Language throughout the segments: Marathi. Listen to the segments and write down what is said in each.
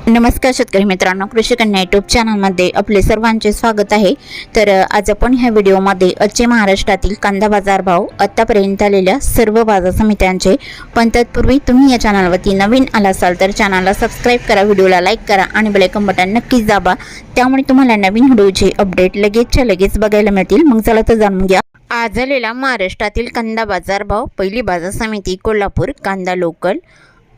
नमस्कार शेतकरी मित्रांनो, कृषी कन्या यूट्यूब चॅनलमध्ये आपले सर्वांचे स्वागत आहे। तर आज आपण ह्या व्हिडिओमध्ये आजचे महाराष्ट्रातील कांदा बाजार भाव, आतापर्यंत आलेल्या सर्व बाजार समित्यांचे, पण तत्पूर्वी तुम्ही या चॅनलवरती नवीन आला असाल तर चॅनलला सबस्क्राइब करा, व्हिडिओला लाईक करा आणि बेल आयकॉन बटन नक्कीच दाबा, त्यामुळे तुम्हाला नवीन व्हिडिओचे अपडेट लगेच बघायला मिळतील। मग चला तर जाणून घ्या आज आलेला महाराष्ट्रातील कांदा बाजार भाव। पहिली बाजार समिती कोल्हापूर, कांदा लोकल,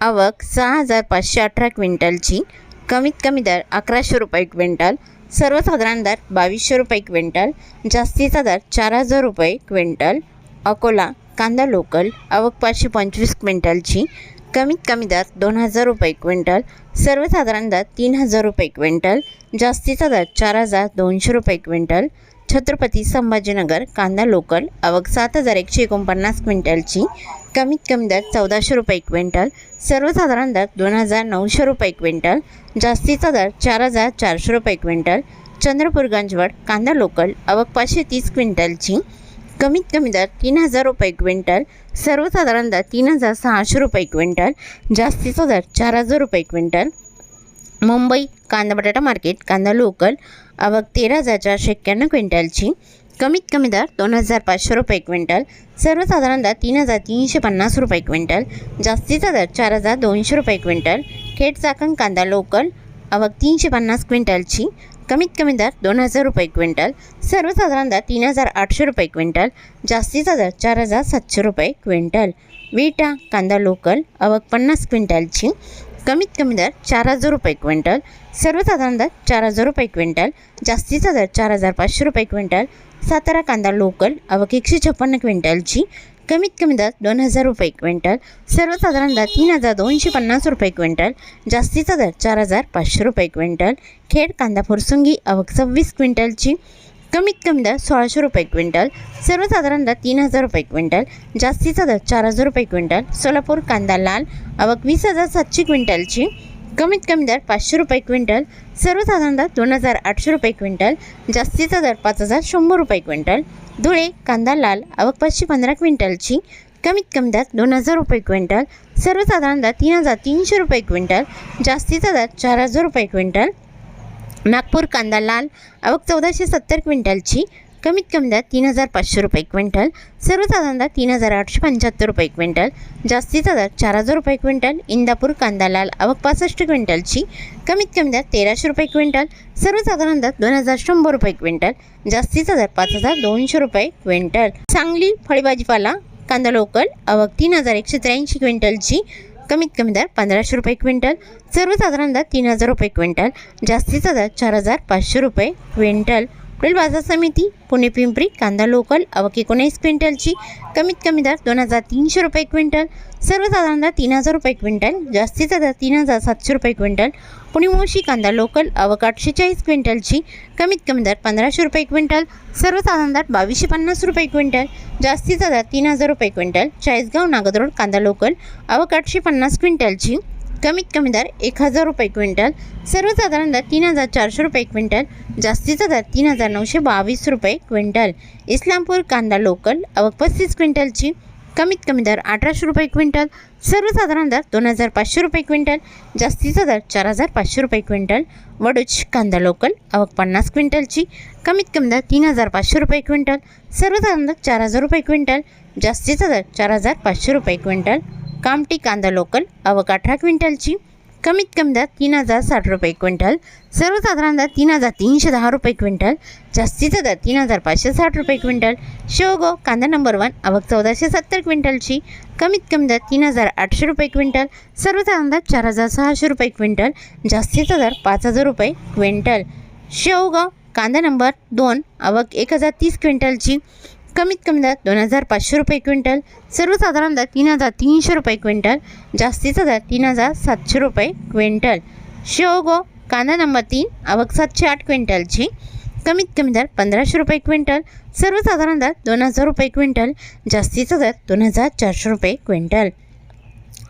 आवक 6518 क्विंटलची, कमीत कमी दर 1100 रुपये क्विंटल, सर्वसाधारण दर 2200 रुपये क्विंटल, जास्तीचा दर 4000 रुपये क्विंटल। अकोला कांदा लोकल, आवक 525 क्विंटलची, कमीत कमी दर 2000 रुपये क्विंटल, सर्वसाधारण दर 3000 रुपये क्विंटल, जास्तीचा दर 4200 रुपये क्विंटल। छत्रपती संभाजीनगर कांदा लोकल, आवक 7149 क्विंटलची, कमीत कमी दर 1400 रुपये क्विंटल, सर्वसाधारण दर 2900 रुपये क्विंटल, जास्तीचा दर 4400 रुपये क्विंटल। चंद्रपूर गंजवड कांदा लोकल, आवक 530 क्विंटलची, कमीत कमी दर 3000 रुपये क्विंटल, सर्वसाधारण दर 3600 रुपये क्विंटल, जास्तीचा दर 4000 रुपये क्विंटल। मुंबई कांदा बटाटा मार्केट कांदा लोकल, आवक 13491 क्विंटलची, कमीत कमी दर 2500 रुपये क्विंटल, सर्वसाधारण दर 3350 रुपये क्विंटल, जास्तीचा दर 4200 रुपये क्विंटल। खेड चाकण कांदा लोकल, आवक 350 क्विंटलची, कमीत कमी दर 2000 रुपये क्विंटल, सर्वसाधारण दर 3800 रुपये क्विंटल, जास्तीचा दर 4700 रुपये क्विंटल। विटा कांदा लोकल, आवक 50 क्विंटलची, कमीत कमी दर 4000 रुपये क्विंटल, सर्वसाधारण दर 4000 रुपये क्विंटल, जास्तीचा दर 4500 रुपये क्विंटल। सातारा कांदा लोकल, आवक 156 क्विंटलची, कमीत कमी दर 2000 रुपये क्विंटल, सर्वसाधारण दर 3250 रुपये क्विंटल, जास्तीचा दर 4500 रुपये क्विंटल। खेड कांदा फुरसुंगी, आवक 26 क्विंटलची, कमीत कमी दर 1600 रुपये क्विंटल, सर्वसाधारण दर 3000 रुपये क्विंटल, जास्तीचा दर 4000 रुपये क्विंटल। सोलापूर कांदा लाल, आवक 20700 क्विंटलची, कमीत कमी दर 500 रुपये क्विंटल, सर्वसाधारण दर 2800 रुपये क्विंटल, जास्तीचा दर 5100 रुपये क्विंटल। धुळे कांदा लाल, आवक 515 क्विंटलची, कमीत कमी दर 2000 रुपये क्विंटल, सर्वसाधारण दर 3300 रुपये क्विंटल, जास्तीचा दर 4000 रुपये क्विंटल। नागपूर कांदा लाल, आवक 1470 क्विंटलची, कमीत कमी दर 3500 रुपये क्विंटल, सर्वसाधारण दर 3875 रुपये क्विंटल, जास्तीचा दर 4000 रुपये क्विंटल। इंदापूर कांदा लाल, आवक 65 क्विंटलची, कमीत कमी दर 1300 रुपये क्विंटल, सर्वसाधारण दर 2100 रुपये क्विंटल, जास्तीचा दर 5200 रुपये क्विंटल। सांगली फळभाजीपाला कांदा लोकल, आवक 3183 क्विंटलची, कमीत कमी दर 1500 रुपये क्विंटल, सर्वसाधारण दर 3000 रुपये क्विंटल, जास्तीचा दर 4500 रुपये क्विंटल। पुढील बाजार समिती पुणे पिंपरी कांदा लोकल, आवक 19 क्विंटलची, कमीत कमी दर 2300 रुपये क्विंटल, सर्वसाधारण दर 3000 रुपये क्विंटल, जास्तीचा दर 3700 रुपये क्विंटल। पुणे मुळशी कांदा लोकल, आवक 840 क्विंटलची, कमीत कमी दर 1500 रुपये क्विंटल, सर्वसाधारण दर 2250 रुपये क्विंटल, जास्तीचा दर 3000 रुपये क्विंटल। चाळीसगाव नागदरोड कांदा लोकल, आवक 850 क्विंटलची, कमीत कमी दर 1000 रुपये क्विंटल, सर्वसाधारण दर 3400 रुपये क्विंटल, जास्तीचा दर 3922 रुपये क्विंटल। इस्लामपूर कांदा लोकल, आवक 35 क्विंटलची, कमीत कमी दर 1800 रुपये क्विंटल, सर्वसाधारण दर 2500 रुपये क्विंटल, जास्तीचा दर 4500 रुपये क्विंटल। वडूज कांदा लोकल, आवक 50 क्विंटलची, कमीत कमी दर 3500 रुपये क्विंटल, सर्वसाधारण दर 4000 रुपये क्विंटल, जास्तीचा दर 4500 रुपये क्विंटल। कामठी कांदा लोकल, आवक 18 क्विंटलची, कमीत कमी दर 3060 रुपये क्विंटल, सर्वसाधारण दर 3310 रुपये क्विंटल, जास्तीचा दर 3560 रुपये क्विंटल। शेवगाव कांदा नंबर 1, आवक 1470 क्विंटलची, कमीत कमी दर 3800 रुपये क्विंटल, सर्वसाधारण दर 4600 रुपये क्विंटल, जास्तीचा दर 5000 रुपये क्विंटल। शेवगाव कांदा नंबर 2, आवक 1030 क्विंटलची, कमीत कमी दर 2500 रुपये क्विंटल, सर्वसाधारण दर 3300 रुपये क्विंटल, जास्तीचा दर 3700 रुपये क्विंटल। शेवगाव कांदा नंबर 3, आवक 708 क्विंटलची, कमीत कमी दर 1500 रुपये क्विंटल, सर्वसाधारण दर 2000 रुपये क्विंटल, जास्तीचा दर 2400 रुपये क्विंटल।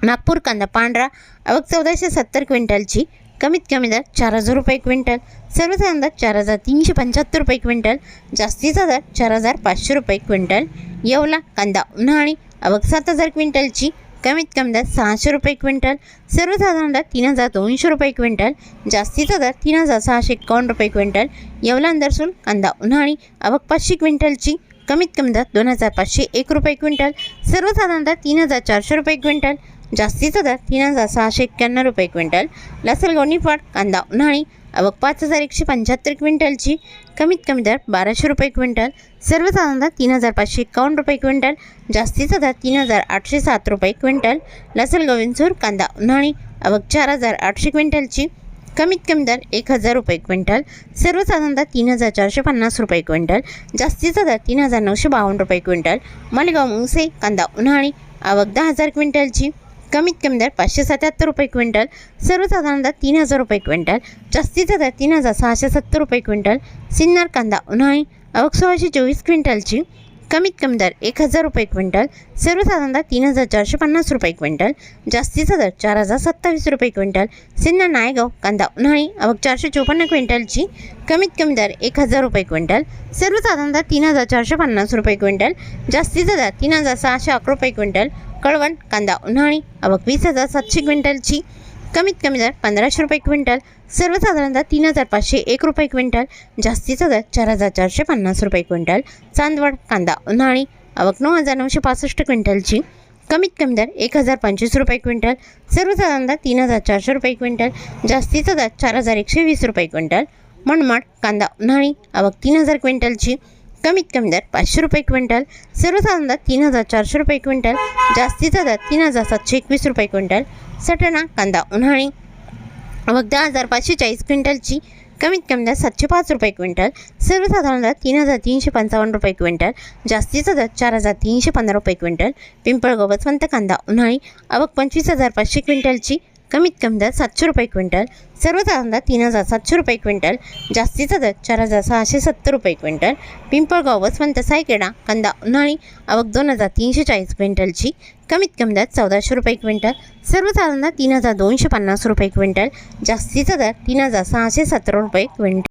नागपूर कांदा पांढरा, आवक 1470 क्विंटलची, कमीत कमी दर 4000 रुपये क्विंटल, सर्वसाधारण दर 4375 रुपये क्विंटल, जास्तीचा दर 4500 रुपये क्विंटल। येवला कांदा उन्हाळी, आवक 7000 क्विंटलची, कमीत कमी दर 600 रुपये क्विंटल, सर्वसाधारण दर 3200 रुपये क्विंटल, जास्तीचा दर 3651 रुपये क्विंटल. येवला दरसूल कांदा उन्हाळी आवक 500 क्विंटलची, कमीत कमी दर 2501 रुपये क्विंटल, सर्वसाधारण दर 3400 रुपये क्विंटल, जास्तीचा दर 3691 रुपये क्विंटल. लासलगाव निफाड कांदा उन्हाळी आवक 5175 क्विंटलची, कमीत कमी दर 1200 रुपये क्विंटल, सर्वसाधारण दर 3551 रुपये क्विंटल, जास्तीचा दर 3807 रुपये क्विंटल. लासलगाव विंचूर कांदा उन्हाळी आवक 4800 क्विंटलची, कमीत कमी दर 1000 रुपये क्विंटल, सर्वसाधारण दर 3450 रुपये क्विंटल, जास्तीचा दर 3952 रुपये क्विंटल. मालेगाव मुंगसे कांदा उन्हाळी आवक 10000 क्विंटलची, कमीत कमी दर 577 रुपये क्विंटल, सर्वसाधारण दर 3000 रुपये क्विंटल, जास्तीचा दर 3670 रुपये क्विंटल. सिन्नर कांदा उन्हाळी आवक 1624 क्विंटलची, कमीत कमी दर 1000 रुपये क्विंटल, सर्वसाधारण दर 3450 रुपये क्विंटल, जास्तीचा दर 4027 रुपये क्विंटल. सिन्नर नायगाव कांदा उन्हाळी आवक 454 क्विंटलची, कमीत कमी दर 1000 रुपये क्विंटल, सर्वसाधारण दर 3450 रुपये क्विंटल, जास्तीचा दर 3611 रुपये क्विंटल. कळवण कांदा उन्हाळी आवक 20700 क्विंटलची, कमीत कमी दर 1500 रुपये क्विंटल, सर्वसाधारण दर 3501 रुपये क्विंटल, जास्तीचा दर 4450 रुपये क्विंटल. चांदवड कांदा उन्हाळी आवक 9965 क्विंटलची, कमीत कमी दर 1025 रुपये क्विंटल, सर्वसाधारण दर 3400 रुपये क्विंटल, जास्तीचा दर 4120 रुपये क्विंटल. मनमाड कांदा उन्हाळी आवक 3000 क्विंटलची, कमीत कमी दर 500 रुपये क्विंटल, सर्वसाधारण दर 3400 रुपये क्विंटल, जास्तीचा दर 3721 रुपये क्विंटल. सटाणा कांदा उन्हाळी आवक 10540 क्विंटलची, कमीत कमी दर 705 रुपये क्विंटल, सर्वसाधारण दर 3355 रुपये क्विंटल, जास्तीचा दर 4315 रुपये क्विंटल. पिंपळगाव बसवंत कांदा उन्हाळी आवक 25500 क्विंटलची, कमीत कमी दर 700 रुपये क्विंटल, सर्वसाधारण दर 3700 रुपये क्विंटल, जास्तीचा दर 4670 रुपये क्विंटल. पिंपळगाव वसवंत सायकेडा कांदा उन्हाळी आवक 2340 क्विंटलची, कमीत कमी दर 1400 रुपये क्विंटल, सर्वसाधारण दर 3250 रुपये क्विंटल, जास्तीचा दर 3617 रुपये क्विंटल.